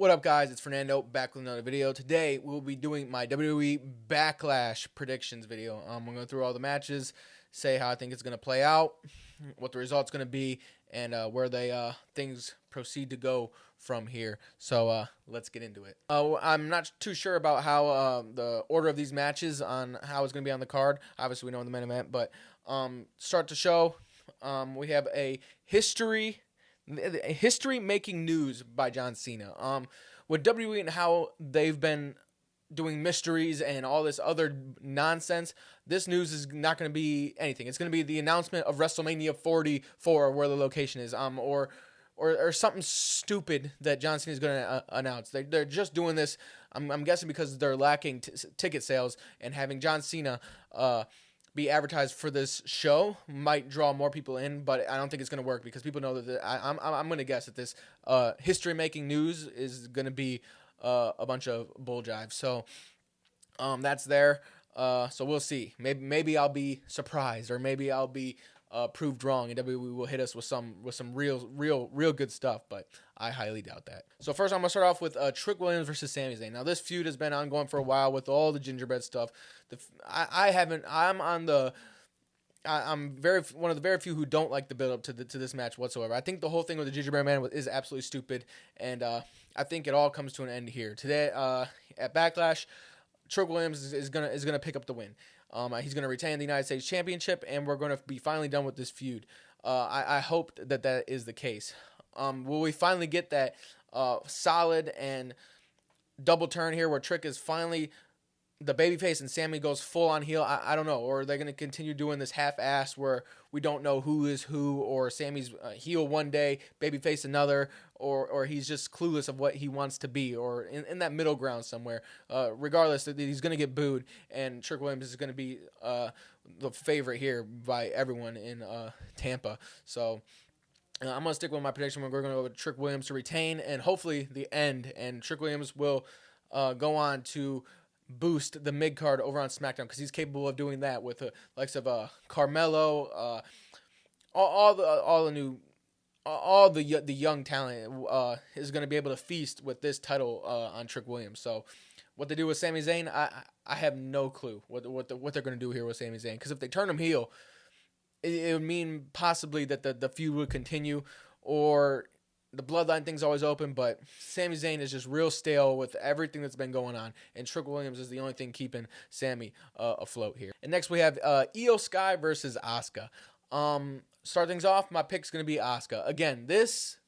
What up, guys? It's Fernando back with another video. Today we'll be doing my WWE Backlash Predictions video. I'm going to go through all the matches, say how I think it's going to play out, what the result's going to be, and where things proceed to go from here. So let's get into it. I'm not too sure about how the order of these matches on how it's going to be on the card. Obviously, we know in the main event, but start the show. We have a history-making news by John Cena. With WWE and how they've been doing mysteries and all this other nonsense, this news is not going to be anything. It's going to be the announcement of WrestleMania 44, where the location is, or something stupid that John Cena is going to announce. They're just doing this, I'm guessing, because they're lacking ticket sales, and having John Cena be advertised for this show might draw more people in, but I don't think it's going to work because people know that I'm going to guess that this history-making news is going to be a bunch of bull jive. So that's there. So we'll see. Maybe I'll be surprised, or maybe I'll be proved wrong, and WWE will hit us with some real good stuff, but I highly doubt that. So first, I'm gonna start off with Trick Williams versus Sami Zayn. Now this feud has been ongoing for a while with all the gingerbread stuff. I'm one of the very few who don't like the build up to this match whatsoever. I think the whole thing with the gingerbread man is absolutely stupid, and I think it all comes to an end here today at Backlash. Trick Williams is gonna pick up the win. He's gonna retain the United States Championship, and we're gonna be finally done with this feud. I hope that is the case. Will we finally get that solid and double turn here, where Trick is finally the babyface and Sammy goes full on heel? I don't know. Or are they going to continue doing this half-ass where we don't know who is who, or Sammy's heel one day, babyface another, or he's just clueless of what he wants to be, or in that middle ground somewhere. Regardless, he's going to get booed, and Trick Williams is going to be the favorite here by everyone in Tampa. So I'm going to stick with my prediction. We're going to go with Trick Williams to retain, and hopefully the end, and Trick Williams will go on to boost the mid card over on SmackDown, because he's capable of doing that with the likes of Carmelo, all the young talent is going to be able to feast with this title on Trick Williams. So what they do with Sami Zayn, I have no clue what they're going to do here with Sami Zayn, because if they turn him heel, it would mean possibly that the feud would continue, or the bloodline thing's always open, but Sami Zayn is just real stale with everything that's been going on, and Trick Williams is the only thing keeping Sami afloat here. And next we have Io Sky versus Asuka. Start things off, my pick's going to be Asuka. Again, this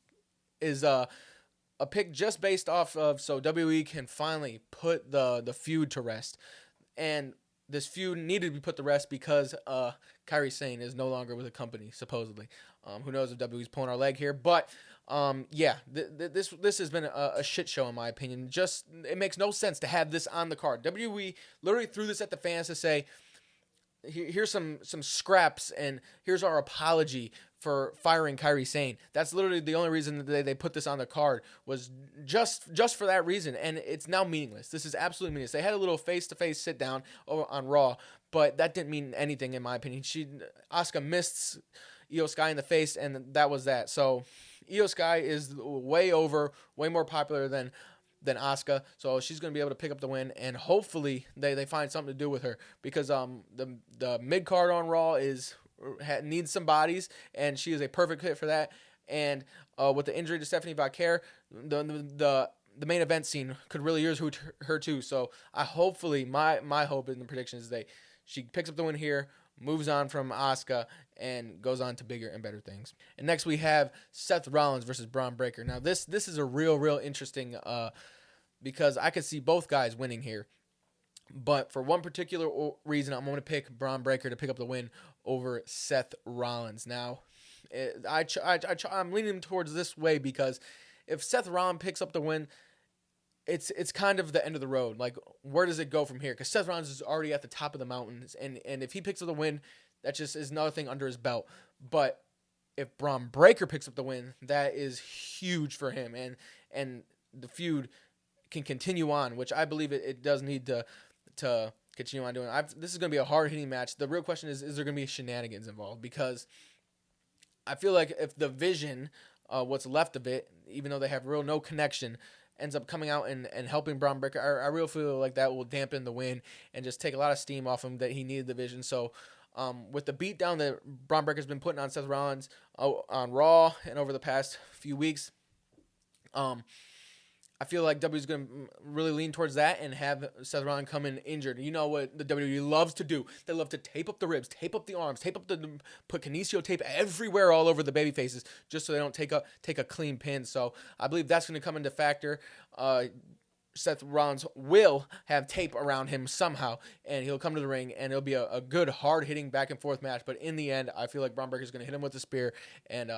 is a pick just based off of so WWE can finally put the feud to rest. And this feud needed to be put to rest because Kairi Sane is no longer with the company, supposedly. Who knows if WWE's pulling our leg here, but this has been a shit show in my opinion. Just, it makes no sense to have this on the card. WWE literally threw this at the fans to say, here's some scraps, and here's our apology for firing Kairi Sane. That's literally the only reason that they put this on the card, was just for that reason, and it's now meaningless. This is absolutely meaningless. They had a little face-to-face sit-down on Raw, but that didn't mean anything in my opinion. Asuka missed Io Sky in the face, and that was that. So Io Sky is way more popular than Asuka, so she's going to be able to pick up the win, and hopefully they find something to do with her, because the mid card on Raw needs some bodies, and she is a perfect fit for that. And with the injury to Stephanie Vaquer, the main event scene could really use her too. So hopefully my hope in the prediction is that she picks up the win here, moves on from Asuka, and goes on to bigger and better things. And next we have Seth Rollins versus Braun Breaker. Now this is a real interesting because I could see both guys winning here, but for one particular reason, I'm going to pick Braun Breaker to pick up the win over Seth Rollins. Now I'm leaning towards this way, because if Seth Rollins picks up the win, it's kind of the end of the road. Like, where does it go from here? Because Seth Rollins is already at the top of the mountains, and if he picks up the win, that just is another thing under his belt. But if Braun Breaker picks up the win, that is huge for him, and the feud can continue on, which I believe it does need to continue on doing. This is going to be a hard-hitting match. The real question is there going to be shenanigans involved? Because I feel like if the Vision, what's left of it, even though they have no connection, ends up coming out and helping Braun Breaker, I really feel like that will dampen the win and just take a lot of steam off him that he needed the division. So with the beatdown that Braun Breaker's been putting on Seth Rollins on Raw and over the past few weeks, I feel like WWE's going to really lean towards that and have Seth Rollins come in injured. You know what the WWE loves to do? They love to tape up the ribs, tape up the arms, put kinesio tape everywhere all over the baby faces just so they don't take a clean pin. So I believe that's going to come into factor. Seth Rollins will have tape around him somehow, and he'll come to the ring, and it'll be a good, hard-hitting back-and-forth match. But in the end, I feel like Braun Breaker's going to hit him with a spear, and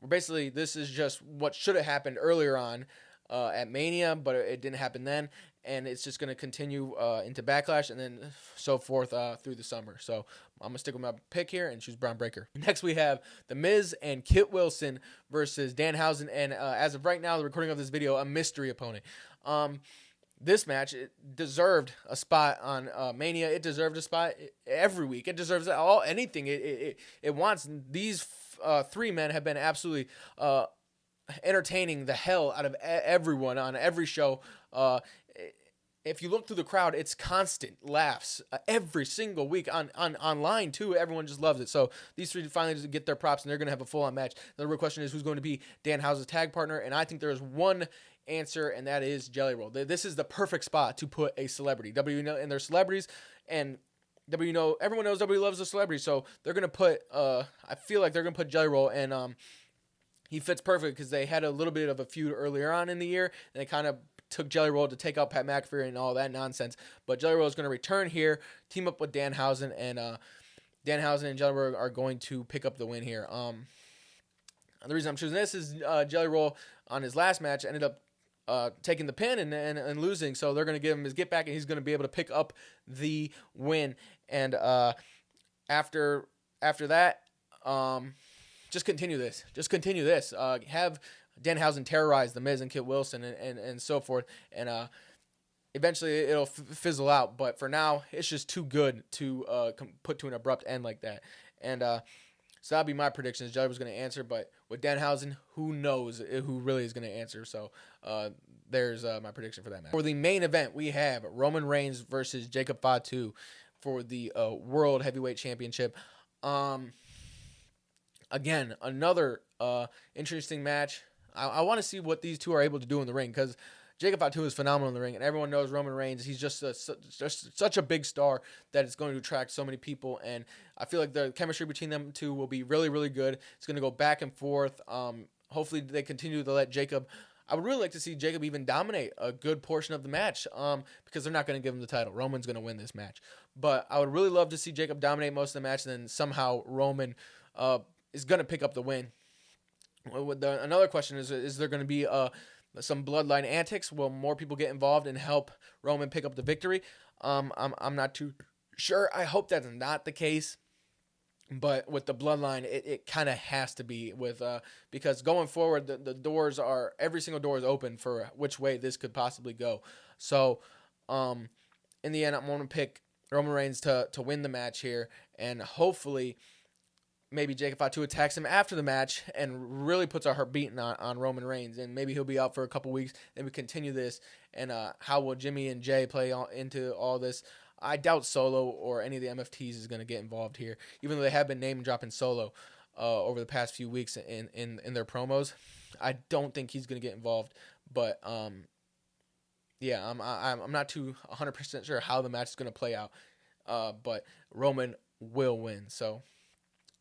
basically this is just what should have happened earlier on at Mania, but it didn't happen then, and it's just going to continue into Backlash and then so forth through the summer. So I'm going to stick with my pick here and choose Braun Breaker. Next, we have The Miz and Kit Wilson versus Danhausen, and as of right now, the recording of this video, a mystery opponent. This match, it deserved a spot on Mania. It deserved a spot every week. It deserves anything it wants. These three men have been absolutely entertaining the hell out of everyone on every show. If you look through the crowd, it's constant laughs every single week online too. Everyone just loves it. So these three finally just get their props, and they're going to have a full-on match. The real question is who's going to be Danhausen's tag partner, and I think there is one answer, and that is Jelly Roll. This is the perfect spot to put a celebrity. WWE and their celebrities, and everyone knows WWE loves the celebrity, so they're going to put, I feel like they're going to put Jelly Roll, and he fits perfect because they had a little bit of a feud earlier on in the year, and they kind of took Jelly Roll to take out Pat McAfee and all that nonsense. But Jelly Roll is going to return here, team up with Danhausen, and Danhausen and Jelly Roll are going to pick up the win here. The reason I'm choosing this is Jelly Roll on his last match ended up taking the pin and losing, so they're going to give him his get back, and he's going to be able to pick up the win. And after that, just continue this. Have Danhausen terrorize The Miz and Kit Wilson and so forth, and eventually it'll fizzle out. But for now, it's just too good to put to an abrupt end like that. And so that'll be my predictions. Jelly was going to answer, but with Danhausen, who knows who really is going to answer. So there's my prediction for that match. For the main event, we have Roman Reigns versus Jacob Fatu for the World Heavyweight Championship. Again, another interesting match. I want to see what these two are able to do in the ring, because Jacob Fatu is phenomenal in the ring, and everyone knows Roman Reigns. He's just such a big star that it's going to attract so many people, and I feel like the chemistry between them two will be really, really good. It's going to go back and forth. Hopefully they continue to let Jacob. I would really like to see Jacob even dominate a good portion of the match, because they're not going to give him the title. Roman's going to win this match, but I would really love to see Jacob dominate most of the match, and then somehow Roman is going to pick up the win. Another question is there going to be some bloodline antics? Will more people get involved and help Roman pick up the victory? I'm not too sure. I hope that's not the case. But with the bloodline, it kind of has to be with because going forward, the doors are, every single door is open for which way this could possibly go. So in the end, I'm going to pick Roman Reigns to win the match here, and hopefully maybe Jacob Fatu attacks him after the match and really puts a heart beating on Roman Reigns, and maybe he'll be out for a couple weeks. Then we continue this, and how will Jimmy and Jay play into all this? I doubt Solo or any of the MFTs is going to get involved here, even though they have been name dropping Solo over the past few weeks in their promos. I don't think he's going to get involved, but yeah, I'm not too 100% sure how the match is going to play out, but Roman will win. So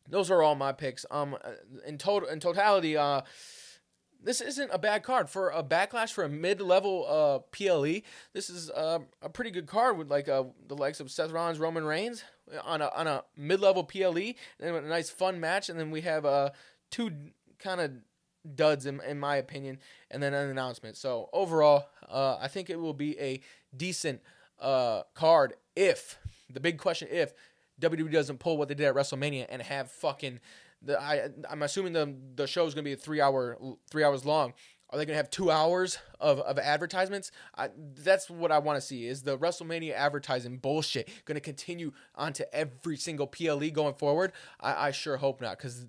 those are all my picks. In totality, this isn't a bad card for a Backlash for a mid-level PLE. This is a pretty good card with like the likes of Seth Rollins, Roman Reigns on a mid-level PLE, and a nice fun match. And then we have two kind of duds in my opinion, and then an announcement. So overall, I think it will be a decent card if the big question if WWE doesn't pull what they did at WrestleMania and have fucking I'm assuming the show is going to be 3 hours long. Are they going to have 2 hours of advertisements? That's what I want to see. Is the WrestleMania advertising bullshit going to continue onto every single PLE going forward? I sure hope not, because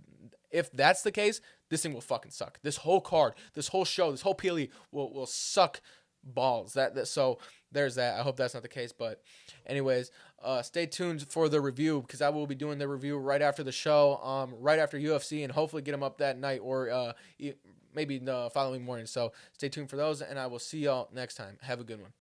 if that's the case, this thing will fucking suck. This whole card, this whole show, this whole PLE will suck balls. So there's that. I hope that's not the case, but anyways, stay tuned for the review because I will be doing the review right after the show, right after UFC, and hopefully get them up that night or maybe the following morning. So stay tuned for those, and I will see y'all next time. Have a good one.